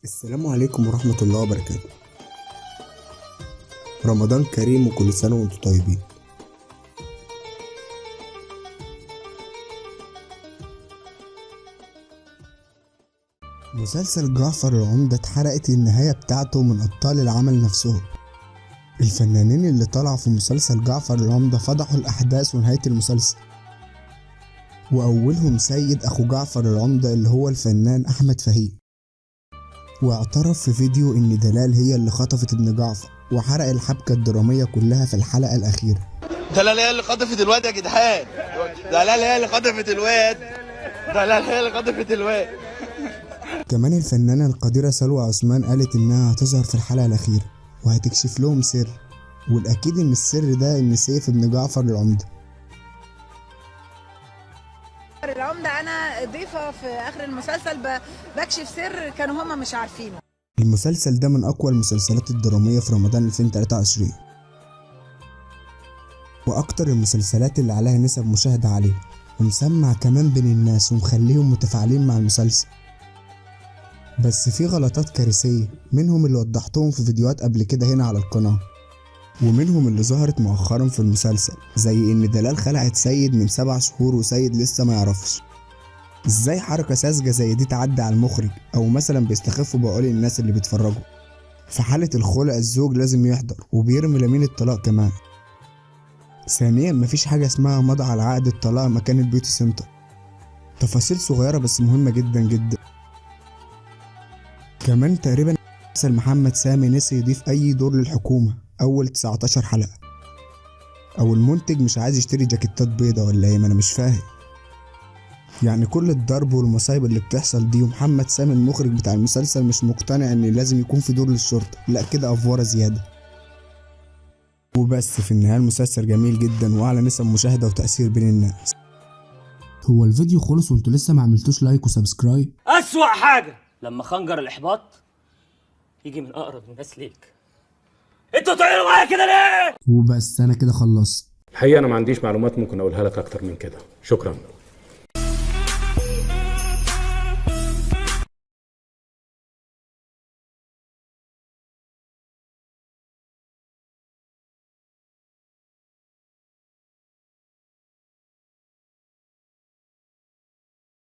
السلام عليكم ورحمة الله وبركاته. رمضان كريم وكل سنة وانتم طيبين. مسلسل جعفر العمدة اتحرقت النهاية بتاعته من أبطال العمل نفسهم. الفنانين اللي طلعوا في مسلسل جعفر العمدة فضحوا الأحداث ونهاية المسلسل، وأولهم سيد أخو جعفر العمدة اللي هو الفنان أحمد فهيم، واعترف في فيديو إن دلال هي اللي خطفت ابن جعفر وحرق الحبكة الدرامية كلها في الحلقة الأخيرة. دلال هي اللي خطفت الواد يا جدعان، دلال هي اللي خطفت الواد، دلال هي اللي خطفت الواد. كمان الفنانة القديرة سلوى عثمان قالت إنها هتظهر في الحلقة الأخيرة وهتكشف لهم سر، والأكيد إن السر ده إن سيف ابن جعفر العمدة. أنا ضيفة في آخر المسلسل بكشف سر كانوا هما مش عارفينه. المسلسل ده من أقوى المسلسلات الدرامية في رمضان 2023، وأكتر المسلسلات اللي عليها نسب مشاهدة عالية، ومسمع كمان بين الناس ومخليهم متفاعلين مع المسلسل. بس في غلطات كارثية، منهم اللي وضحتهم في فيديوهات قبل كده هنا على القناة، ومنهم اللي ظهرت مؤخرا في المسلسل، زي ان دلال خلعت سيد من 7 شهور وسيد لسه ما يعرفش. ازاي حركة ساذجة زي دي تعدي على المخرج، او مثلا بيستخفوا بعقول الناس اللي بيتفرجوا؟ في حالة الخلع الزوج لازم يحضر وبيرمي لمين الطلاق كمان. ثانيا مفيش حاجة اسمها مضى على عقد الطلاق مكان البيوتي سنتر. تفاصيل صغيرة بس مهمة جدا جدا. كمان تقريبا محمد سامي نسي يضيف اي دور للحكومة اول 19 حلقة، او المنتج مش عايز يشتري جاكيتات بيضة ولا ايه؟ ما انا مش فاهم. يعني كل الضرب والمصايب اللي بتحصل دي ومحمد سامي المخرج بتاع المسلسل مش مقتنع ان لازم يكون في دور للشرطة؟ لا كده افوارة زيادة. وبس في النهاية المسلسل جميل جدا واعلى نسب مشاهدة وتأثير بين الناس. هو الفيديو خلص وانتوا لسه ما عملتوش لايك وسبسكرايب؟ أسوأ حاجة لما خنجر الإحباط يجي من أقرب الناس ليك. انتوا تعملوا معايا كده ليه؟ وبس انا كده خلصت. الحقيقة أنا ما عنديش معلومات ممكن أقولها لك أكتر من كده. شكرا.